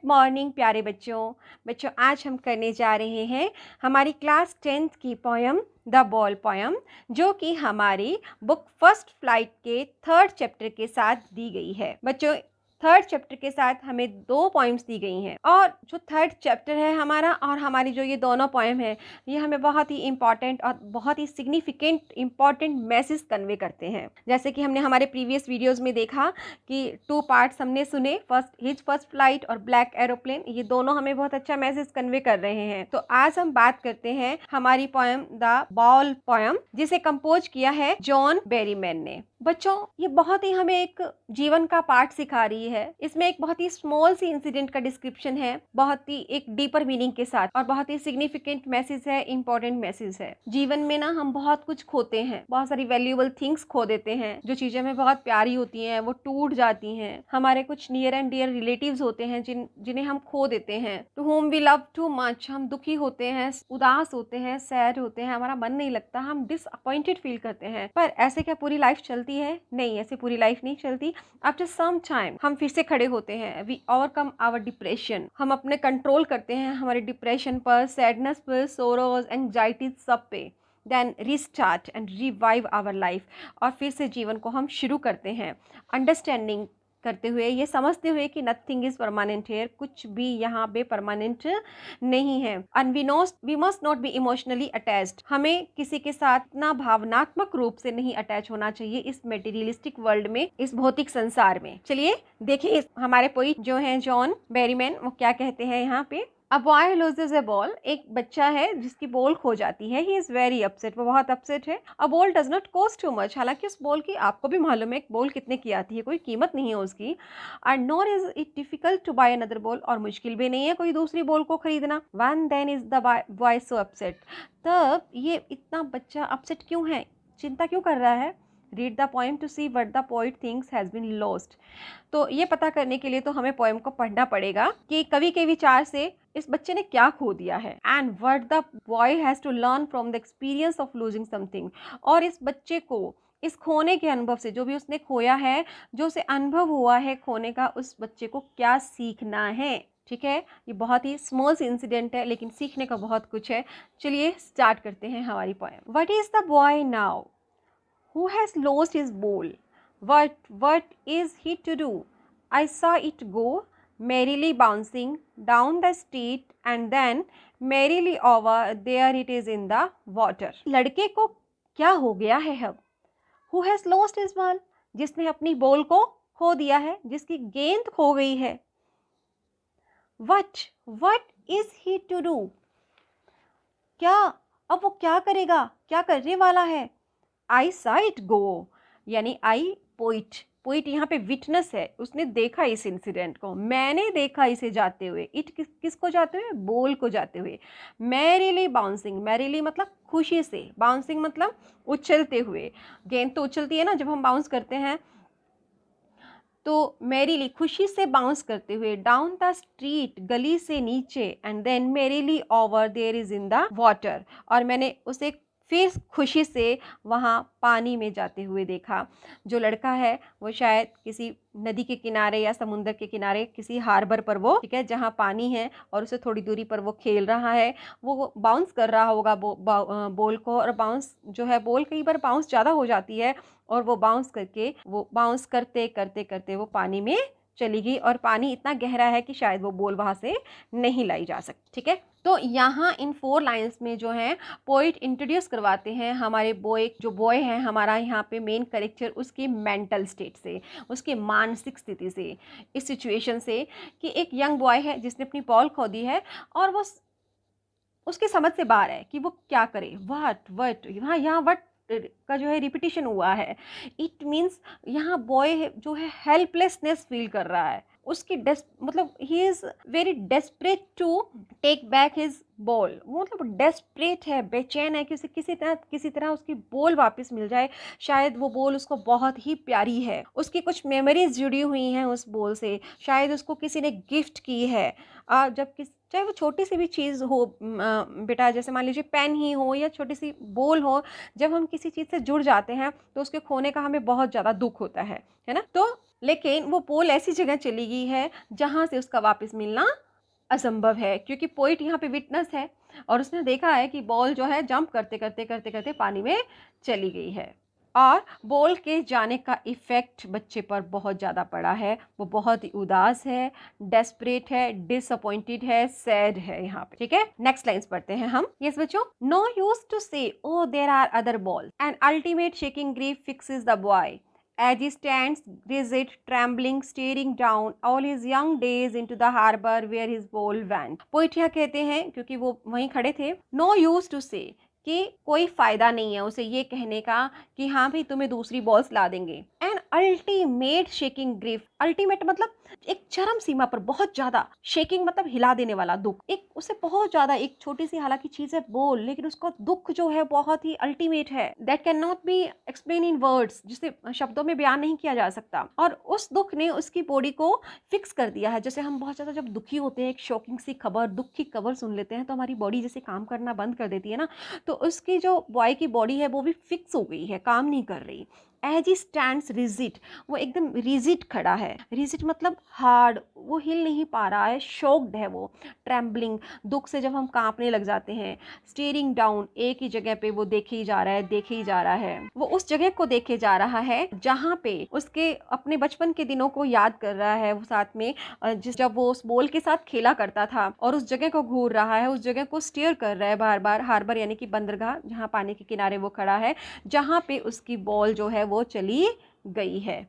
Morning प्यारे बच्चों। बच्चों आज हम करने जा रहे हैं हमारी क्लास 10th की पोयम द बॉल पोयम, जो कि हमारी बुक फर्स्ट फ्लाइट के 3rd चैप्टर के साथ दी गई है। बच्चों 3rd चैप्टर के साथ हमें 2 पोइम्स दी गई हैं और जो 3rd चैप्टर है हमारा और हमारी जो ये दोनों पोयम है ये हमें बहुत ही इम्पॉर्टेंट और बहुत ही सिग्निफिकेंट इम्पॉर्टेंट मैसेज कन्वे करते हैं। जैसे कि हमने हमारे प्रीवियस वीडियोस में देखा कि 2 पार्ट्स हमने सुने, हिज फर्स्ट फ्लाइट और ब्लैक एरोप्लेन, ये दोनों हमें बहुत अच्छा मैसेज कन्वे कर रहे हैं। तो आज हम बात करते हैं हमारी पोयम द बॉल पोयम, जिसे कंपोज किया है जॉन बेरीमैन ने। बच्चों ये बहुत ही हमें एक जीवन का पाठ सिखा रही है। इसमें एक बहुत ही स्मॉल सी इंसिडेंट का डिस्क्रिप्शन है, बहुत ही एक डीपर मीनिंग के साथ, और बहुत ही सिग्निफिकेंट मैसेज है, इंपॉर्टेंट मैसेज है। जीवन में ना हम बहुत कुछ खोते हैं, बहुत सारी वैल्यूएबल थिंग्स खो देते हैं। जो चीजें हमें बहुत प्यारी होती हैं वो टूट जाती हैं। हमारे कुछ नियर एंड डियर रिलेटिव्स होते हैं जिन्हें हम खो देते हैं। To whom we love too much, हम दुखी होते हैं, उदास होते हैं, सैड होते हैं, हमारा मन नहीं लगता, हम डिसअपॉइंटेड फील करते हैं। पर ऐसे क्या पूरी लाइफ चलती है? नहीं, ऐसे पूरी लाइफ नहीं चलती। आफ्टर सम टाइम हम फिर से खड़े होते हैं। वी ओवरकम आवर डिप्रेशन, हम अपने कंट्रोल करते हैं हमारे डिप्रेशन पर, सैडनेस पर, सोरोज, एंजाइटीज सब पे। Then restart and revive our life, और फिर से जीवन को हम शुरू करते हैं अंडरस्टैंडिंग करते हुए, ये समझते हुए कि नथिंग इज परमानेंट हेयर, कुछ भी यहाँ पे परमानेंट नहीं है। And we must not be emotionally attached, हमें किसी के साथ इतना भावनात्मक रूप से नहीं अटैच होना चाहिए इस मेटीरियलिस्टिक वर्ल्ड में, इस भौतिक संसार में। चलिए देखिए हमारे पोइट जो हैं जॉन बेरीमैन, वो क्या कहते हैं यहाँ पे। A boy loses a ball, एक बच्चा है जिसकी बॉल खो जाती है। ही इज वेरी अपसेट, वो बहुत अपसेट है। A ball does not cost too much, हालांकि उस बॉल की आपको भी मालूम है एक बॉल कितने की आती है, कोई कीमत नहीं है उसकी। And nor is it difficult to buy another ball, और मुश्किल भी नहीं है कोई दूसरी बॉल को खरीदना। When then is the boy so upset, तब ये इतना बच्चा अपसेट क्यों है, चिंता क्यों कर रहा है। Read the poem to see what the poet thinks has been lost, तो ये पता करने के लिए तो हमें पोएम को पढ़ना पड़ेगा कि कवि के विचार से इस बच्चे ने क्या खो दिया है। And what the boy has to learn from the experience of losing something, और इस बच्चे को इस खोने के अनुभव से, जो भी उसने खोया है, जो उसे अनुभव हुआ है खोने का, उस बच्चे को क्या सीखना है। ठीक है, ये बहुत ही स्मॉल सी इंसिडेंट है लेकिन सीखने का बहुत कुछ है। चलिए स्टार्ट करते हैं हमारी poem. What is the boy now who has lost his ball? What is he to do? I saw it go merrily bouncing down the street and then merrily over there it is in the water. लड़के को क्या हो गया है अब? Who has lost his ball? जिसने अपनी ball को खो दिया है, जिसकी गेंद खो गई है। What is he to do? क्या अब वो क्या करेगा, क्या करने वाला है। आई सा इट गो, यानी आई पोइट, पोइट यहाँ पे विटनेस है, उसने देखा इस इंसिडेंट को, मैंने देखा इसे जाते हुए। इट किसको जाते हुए, बॉल को जाते हुए। मैरीली बाउंसिंग, मैरीली मतलब खुशी से, बाउंसिंग मतलब उछलते हुए। गेंद तो उछलती है ना जब हम बाउंस करते हैं, तो मैरीली खुशी से बाउंस करते हुए, डाउन द स्ट्रीट गली से नीचे, and then merrily over there is in the water, और मैंने उसे फिर खुशी से वहाँ पानी में जाते हुए देखा। जो लड़का है वो शायद किसी नदी के किनारे या समुद्र के किनारे किसी हार्बर पर, वो ठीक है जहाँ पानी है, और उसे थोड़ी दूरी पर वो खेल रहा है। वो बाउंस कर रहा होगा बॉल को, और बाउंस जो है, बॉल कई बार बाउंस ज़्यादा हो जाती है और वो बाउंस करते करते करते वो पानी में चली गई, और पानी इतना गहरा है कि शायद वो बॉल वहाँ से नहीं लाई जा सकती। ठीक है, तो यहाँ इन 4 लाइंस में जो है पोइट इंट्रोड्यूस करवाते हैं हमारे जो बॉय है हमारा यहाँ पे मेन कैरेक्टर, उसकी मेंटल स्टेट से, उसकी मानसिक स्थिति से, इस सिचुएशन से कि एक यंग बॉय है जिसने अपनी बॉल खो दी है और वो उसके समझ से बाहर है कि वो क्या करे। वट यहाँ वट का जो है रिपीटिशन हुआ है। इट मीन्स यहाँ बॉय जो है हेल्पलेसनेस फील कर रहा है, उसकी मतलब ही is very desperate to take back his ball, वो मतलब डेस्परेट है, बेचैन है कि उसे किसी तरह उसकी बॉल वापस मिल जाए। शायद वो बॉल उसको बहुत ही प्यारी है, उसकी कुछ मेमोरीज जुड़ी हुई हैं उस बॉल से, शायद उसको किसी ने गिफ्ट की है। जब किस चाहे वो छोटी सी भी चीज़ हो, बेटा जैसे मान लीजिए पेन ही हो या छोटी सी बॉल हो, जब हम किसी चीज़ से जुड़ जाते हैं तो उसके खोने का हमें बहुत ज़्यादा दुख होता है ना। तो लेकिन वो बॉल ऐसी जगह चली गई है जहाँ से उसका वापस मिलना असंभव है, क्योंकि पोइट यहाँ पे विटनेस है और उसने देखा है कि बॉल जो है जंप करते पानी में चली गई है। और बॉल के जाने का इफ़ेक्ट बच्चे पर बहुत ज़्यादा पड़ा है। वो बहुत ही उदास है, डेस्परेट है, डिसअपॉइंटेड है, सैड है यहाँ पे। ठीक है, नेक्स्ट लाइन्स पढ़ते हैं हम। यस बच्चों, no use to say O there are other ball and ultimate shaking grief fixes the boy as he stands rigid, trembling, staring down all his young days into the harbor where his ball went. पोइटिया कहते हैं, क्योंकि वो वहीं खड़े थे, no use to से, कि कोई फायदा नहीं है उसे ये कहने का कि हाँ भाई तुम्हें दूसरी बॉल्स ला देंगे। And ultimate shaking grief, ultimate मतलब एक चरम सीमा पर बहुत ज्यादा, शेकिंग मतलब हिला देने वाला दुख, एक उसे बहुत ज्यादा, एक छोटी सी हालांकि चीज है बॉल, लेकिन उसका दुख जो है बहुत ही अल्टीमेट है, that can not be explain in words, जिसे शब्दों में बयान नहीं किया जा सकता। और उस दुख ने उसकी बॉडी को फिक्स कर दिया है। जैसे हम बहुत ज्यादा जब दुखी होते हैं, एक शॉकिंग सी खबर, दुख की खबर सुन लेते हैं, तो हमारी बॉडी जैसे काम करना बंद कर देती है ना, तो उसकी जो बॉय की बॉडी है वो भी फिक्स हो गई है, काम नहीं कर रही। एज ही स्टैंड्स रिजिड, वो एकदम रिजिड खड़ा है। रिजिड मतलब हार्ड, वो हिल नहीं पा रहा है, शॉक्ड है वो, ट्रैम्बलिंग, दुख से जब हम कांपने लग जाते हैं। स्टीयरिंग डाउन, एक ही जगह पे वो देखे ही जा रहा है, देखे ही जा रहा है, वो उस जगह को देखे जा रहा है जहाँ पे उसके अपने बचपन के दिनों को याद कर रहा है। वो साथ में जब वो उस बॉल के साथ खेला करता था, और उस जगह को घूर रहा है, उस जगह को स्टीयर कर रहा है बार बार। हार्बर यानी कि बंदरगाह, जहाँ पानी के किनारे वो खड़ा है, जहाँ पे उसकी बॉल जो है वो चली गई है।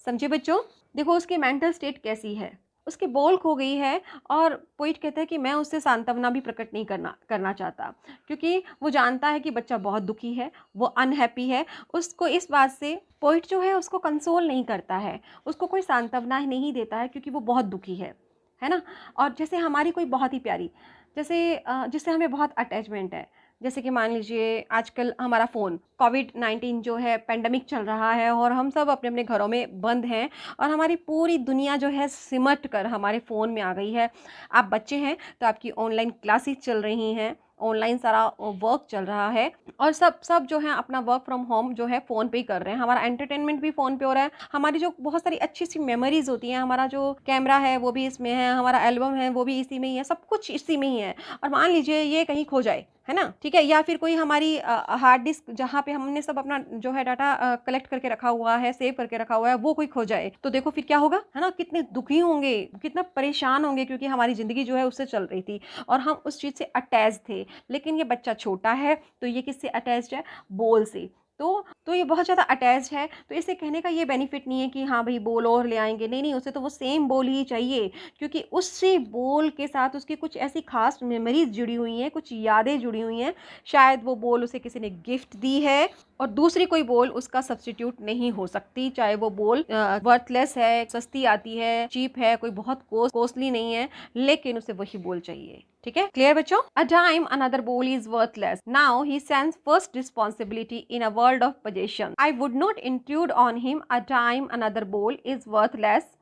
समझे बच्चों? देखो उसकी मेंटल स्टेट कैसी है, उसकी बॉल खो गई है, और पोइट कहता है कि मैं उससे सांत्वना भी प्रकट नहीं करना चाहता, क्योंकि वो जानता है कि बच्चा बहुत दुखी है, वो अनहैप्पी है। उसको इस बात से पोइट जो है उसको कंसोल नहीं करता है, उसको कोई सांत्वना नहीं देता है, क्योंकि वो बहुत दुखी है ना। और जैसे हमारी कोई बहुत ही प्यारी, जैसे जिससे हमें बहुत अटैचमेंट है, जैसे कि मान लीजिए आजकल हमारा फ़ोन, कोविड-19 जो है पेंडेमिक चल रहा है, और हम सब अपने अपने घरों में बंद हैं, और हमारी पूरी दुनिया जो है सिमट कर हमारे फ़ोन में आ गई है। आप बच्चे हैं तो आपकी ऑनलाइन क्लासेस चल रही हैं, ऑनलाइन सारा वर्क चल रहा है, और सब जो है अपना वर्क फ्रॉम होम जो है फ़ोन पे ही कर रहे हैं। हमारा एंटरटेनमेंट भी फ़ोन पे हो रहा है, हमारी जो बहुत सारी अच्छी सी मेमोरीज होती हैं, हमारा जो कैमरा है वो भी इसमें है, हमारा एल्बम है वो भी इसी में ही है, सब कुछ इसी में ही है। और मान लीजिए ये कहीं खो जाए, है ना, ठीक है, या फिर कोई हमारी हार्ड डिस्क जहाँ पे हमने सब अपना जो है डाटा कलेक्ट करके रखा हुआ है, सेव करके रखा हुआ है, वो कोई खो जाए, तो देखो फिर क्या होगा, है ना, कितने दुखी होंगे, कितना परेशान होंगे, क्योंकि हमारी ज़िंदगी जो है उससे चल रही थी और हम उस चीज़ से अटैच थे। लेकिन ये बच्चा छोटा है, तो ये किससे अटैच्ड है? बॉल से। तो ये बहुत ज़्यादा अटैच्ड है, तो इसे कहने का ये बेनिफिट नहीं है कि हाँ भाई बॉल और ले आएंगे, नहीं, उसे तो वो सेम बॉल ही चाहिए, क्योंकि उससे बॉल के साथ उसकी कुछ ऐसी खास मेमोरीज जुड़ी हुई हैं, कुछ यादें जुड़ी हुई हैं। शायद वो बॉल उसे किसी ने गिफ्ट दी है, और दूसरी कोई बॉल उसका सब्स्टिट्यूट नहीं हो सकती, चाहे वो बॉल वर्थलेस है, सस्ती आती है, चीप है, कोई बहुत कॉस्टली नहीं है, लेकिन उसे वही बॉल चाहिए। ठीक है, क्लियर बच्चों? A time another ball is worthless, now he sense first responsibility in a world of possession. I would not intrude on him. A time another ball is worthless,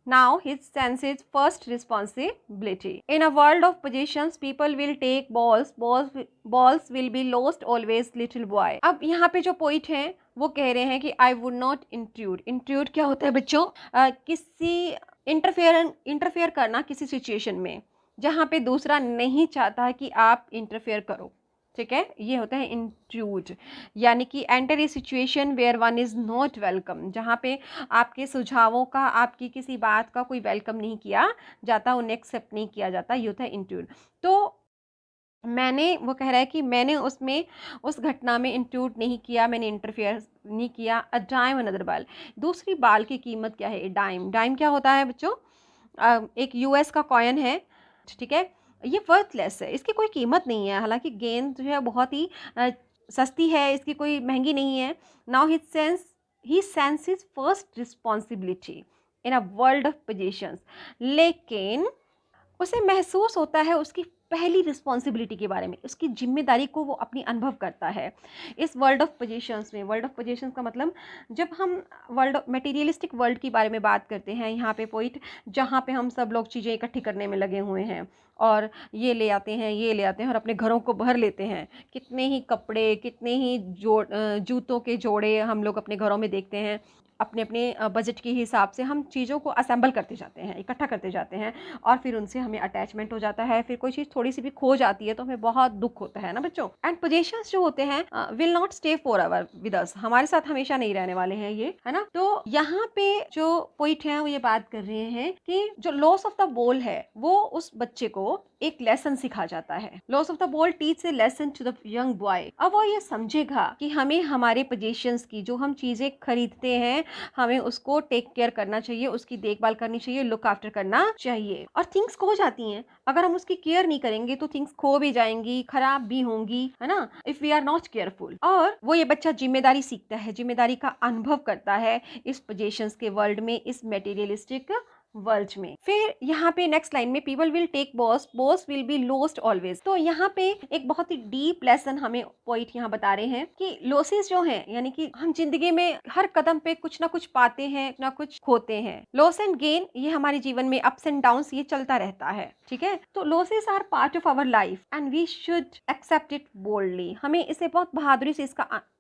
now he senses first responsibility. In a world of possessions, people will take balls will be lost always, little boy. अब यहाँ पे जो poet हैं वो कह रहे हैं कि I would not intrude. Intrude क्या होता है बच्चों? किसी इंटरफेयर करना किसी सिचुएशन में जहाँ पे दूसरा नहीं चाहता कि आप इंटरफेयर करो। ठीक है, ये होता है इंट्रूड, यानी कि enter a situation where one is not welcome, जहाँ पे आपके सुझावों का, आपकी किसी बात का कोई वेलकम नहीं किया जाता, उन्हें एक्सेप्ट नहीं किया जाता, ये होता है इंट्रूड। तो वो कह रहा है कि मैंने उसमें उस घटना में इंट्रूड नहीं किया, मैंने इंटरफेयर नहीं किया। अ डाइम अनदर बाल, दूसरी बाल की कीमत क्या है? डाइम, डाइम क्या होता है बच्चों? एक यूएस का कॉइन है, ठीक है, ये वर्थलेस है, इसकी कोई कीमत नहीं है, हालांकि गेंद जो है बहुत ही सस्ती है, इसकी कोई महंगी नहीं है। Now he sense his first responsibility in a world of positions, लेकिन उसे महसूस होता है उसकी पहली रिस्पॉन्सिबिलिटी के बारे में, उसकी जिम्मेदारी को वो अपनी अनुभव करता है। इस वर्ल्ड ऑफ पोजीशंस में, वर्ल्ड ऑफ पोजीशंस का मतलब जब हम वर्ल्ड ऑफ मटेरियलिस्टिक वर्ल्ड के बारे में बात करते हैं, यहाँ पे पोइट जहाँ पे हम सब लोग चीज़ें इकट्ठी करने में लगे हुए हैं और ये ले आते हैं, ये ले आते हैं और अपने घरों को भर लेते हैं। कितने ही कपड़े, कितने ही जूतों के जोड़े हम लोग अपने घरों में देखते हैं। अपने अपने बजट के हिसाब से हम चीज़ों को असेंबल करते जाते हैं, इकट्ठा करते जाते हैं और फिर उनसे हमें अटैचमेंट हो जाता है। फिर कोई चीज़ थोड़ी सी भी खो जाती है तो हमें बहुत दुख होता है ना बच्चों। एंड पोजेशंस जो होते हैं will not stay for ever with us, हमारे साथ हमेशा नहीं रहने वाले हैं ये, है ना। तो यहाँ पे जो पॉइंट है वो ये बात कर रहे हैं कि जो लॉस ऑफ द बॉल है वो उस बच्चे को एक लेसन सिखा जाता है। Loss of the ball teach a lesson to the young boy. अब वो ये समझेगा कि हमें हमारे पोजेशंस की, जो हम चीजें खरीदते हैं, हमें उसको टेक केयर करना चाहिए, उसकी देखभाल करनी चाहिए, लुक आफ्टर करना चाहिए। और थिंग्स खो जाती हैं, अगर हम उसकी केयर नहीं करेंगे तो थिंग्स खो भी जाएंगी, खराब भी होंगी, है ना, if we are not careful. और वो ये बच्चा जिम्मेदारी सीखता है, जिम्मेदारी का अनुभव करता है इस पोजेशंस के वर्ल्ड में, इस मटेरियलिस्टिक वर्ल्ड में। फिर यहाँ पे नेक्स्ट लाइन में people will take balls, balls will be lost always. तो यहाँ पे एक बहुत ही डीप लेसन हमें पॉइंट यहाँ बता रहे हैं कि लॉसेस जो हैं, यानी कि हम जिंदगी में हर कदम पे कुछ ना कुछ पाते हैं, ना कुछ खोते हैं। लॉस एंड गेन ये हमारे जीवन में अप्स एंड डाउन्स ये चलता रहता है, ठीक है। तो losses are part of our life and we should accept it boldly. हमें इसे बहुत बहादुरी से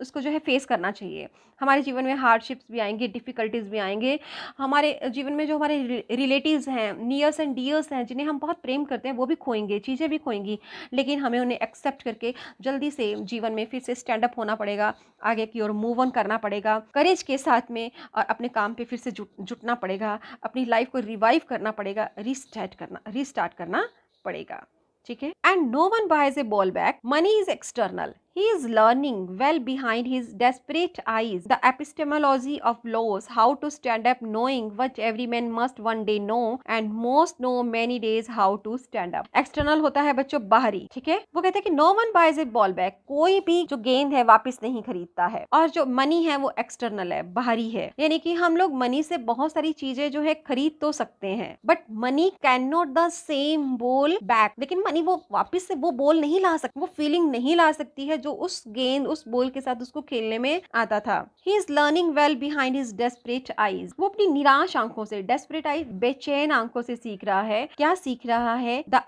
उसको जो है फेस करना चाहिए। हमारे जीवन में हार्डशिप्स भी आएंगे, डिफिकल्टीज भी आएंगे। हमारे जीवन में जो हमारे रिलेटिव्स हैं, नियर्स एंड डियर्स हैं, जिन्हें हम बहुत प्रेम करते हैं, वो भी खोएंगे, चीज़ें भी खोएंगी। लेकिन हमें उन्हें एक्सेप्ट करके जल्दी से जीवन में फिर से स्टैंड अप होना पड़ेगा, आगे की ओर मूव ऑन करना पड़ेगा करेज के साथ में, और अपने काम पे फिर से जुटना पड़ेगा, अपनी लाइफ को रिवाइव करना पड़ेगा, रिस्टार्ट करना पड़ेगा, ठीक है। And no one buys a ball back, money is external, he is learning well behind his desperate eyes the epistemology of laws, how to stand up, knowing what every man must one day know and most know many days how to stand up। external होता है बच्चों बाहरी, ठीक है। वो कहते हैं कि no one buys a ball back, कोई भी जो गेंद है वापस नहीं खरीदता है। और जो मनी है वो एक्सटर्नल है, बाहरी है, यानी कि हम लोग मनी से बहुत सारी चीजें जो है खरीद तो सकते हैं, but money can not the same ball back. लेकिन मनी वो वापस से वो बॉल नहीं ला सकती, वो फीलिंग नहीं ला सकती है जो उस गेंद, उस बॉल के साथ उसको खेलने में आता था। He is learning well behind his desperate eyes। वो अपनी निराश आंखों से, desperate eyes बेचैन आंखों से सीख रहा है। क्या सीख रहा है? The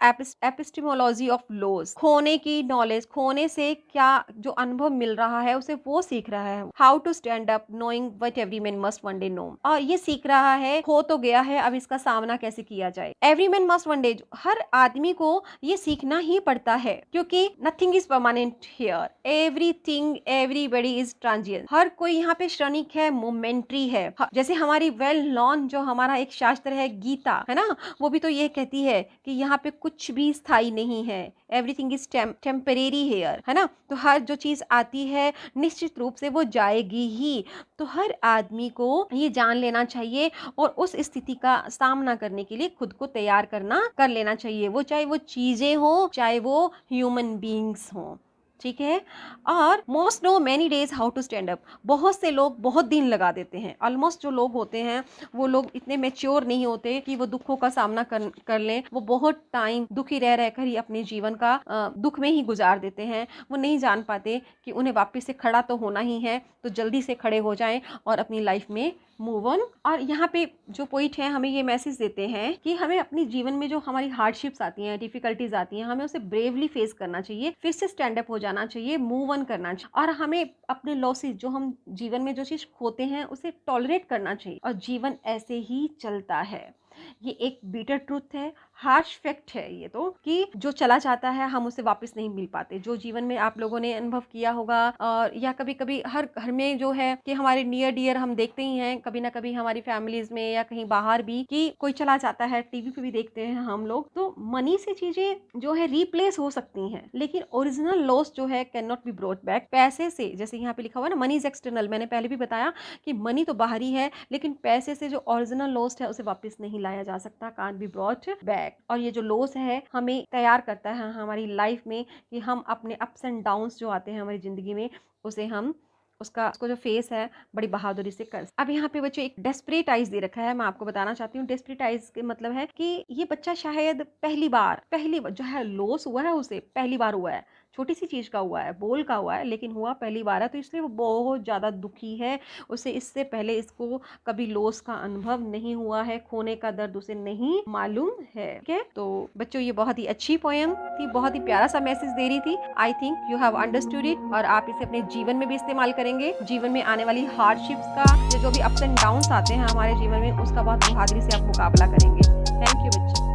epistemology of laws, खोने की नॉलेज, खोने से क्या जो अनुभव मिल रहा है उसे वो सीख रहा है। How to stand up, knowing what every man must one day know। और ये सीख रहा है, खो तो गया है, अब इसका सामना कैसे किया जाए। Every man must one day, हर आदमी को ये सीखना ही पड़ता है, क्योंकि nothing is permanent here, everything everybody is transient. हर कोई यहाँ पे क्षणिक है, मोमेंट्री है। जैसे हमारी वेल नॉन जो हमारा एक शास्त्र है गीता, है ना, वो भी तो ये कहती है कि यहाँ पे कुछ भी स्थायी नहीं है, एवरीथिंग इज टेम्परेरी हेयर, है ना। तो हर जो चीज आती है निश्चित रूप से वो जाएगी ही। तो हर आदमी को ये जान लेना चाहिए और उस स्थिति का सामना करने के लिए खुद को तैयार कर लेना चाहिए, वो चाहे वो चीजें हो, चाहे वो ह्यूमन बींग्स हो, ठीक है। और most know many days how to stand up, बहुत से लोग बहुत दिन लगा देते हैं। ऑलमोस्ट जो लोग होते हैं वो लोग इतने मेच्योर नहीं होते कि वो दुखों का सामना कर लें। वो बहुत टाइम दुखी रह रहकर ही अपने जीवन का दुख में ही गुजार देते हैं। वो नहीं जान पाते कि उन्हें वापस से खड़ा तो होना ही है, तो जल्दी से खड़े हो जाएं और अपनी लाइफ में मूव ऑन। और यहाँ पे जो पॉइंट है हमें ये मैसेज देते हैं कि हमें अपनी जीवन में जो हमारी हार्डशिप्स आती हैं, डिफिकल्टीज आती हैं, हमें उसे ब्रेवली फेस करना चाहिए, फिर से स्टैंड अप हो जाना चाहिए, मूव ऑन करना चाहिए। और हमें अपने लॉसेस, जो हम जीवन में जो चीज खोते हैं, उसे टॉलरेट करना चाहिए और जीवन ऐसे ही चलता है। ये एक बीटर ट्रूथ है, हार्श फैक्ट है ये तो, कि जो चला जाता है हम उसे वापस नहीं मिल पाते। जो जीवन में आप लोगों ने अनुभव किया होगा, और या कभी कभी हर घर में जो है कि हमारे नियर डियर हम देखते ही हैं कभी ना कभी हमारी फैमिलीज में या कहीं बाहर भी, कि कोई चला जाता है, टीवी पे भी देखते हैं हम लोग। तो मनी से चीजें जो है रिप्लेस हो सकती हैं, लेकिन ओरिजिनल लॉस जो है can not be brought back. पैसे से, जैसे यहाँ पे लिखा हुआ है ना, मनी इज एक्सटर्नल, मैंने पहले भी बताया कि मनी तो बाहरी है, लेकिन पैसे से जो ओरिजिनल लॉस है उसे वापस नहीं लाया जा सकता, कांट बी ब्रॉट बैक। और ये जो लॉस है हमें तैयार करता है हमारी लाइफ में, कि हम अपने अप्स एंड डाउन्स जो आते हैं हमारी जिंदगी में, उसे हम उसको जो फेस है बड़ी बहादुरी से कर। अब यहाँ पे बच्चों एक डेस्परेट आइज दे रखा है, मैं आपको बताना चाहती हूँ। डेस्परेट आइज के मतलब है कि ये बच्चा शायद पहली बार जो है लॉस हुआ है, उसे पहली बार हुआ है, छोटी सी चीज का हुआ है, बोल का हुआ है, लेकिन हुआ पहली बार है, तो इसलिए वो बहुत ज्यादा दुखी है। उसे इससे पहले इसको कभी लॉस का अनुभव नहीं हुआ है, खोने का दर्द उसे नहीं मालूम है। ठीक है, तो बच्चों ये बहुत ही अच्छी पोयम थी, बहुत ही प्यारा सा मैसेज दे रही थी। I think you have understood it, और आप इसे अपने जीवन में भी इस्तेमाल करेंगे। जीवन में आने वाली हार्डशिप्स का, जो भी अप्स एंड डाउन्स आते हैं हमारे जीवन में, उसका बहुत बहादुरी से आप मुकाबला करेंगे। थैंक यू बच्चों।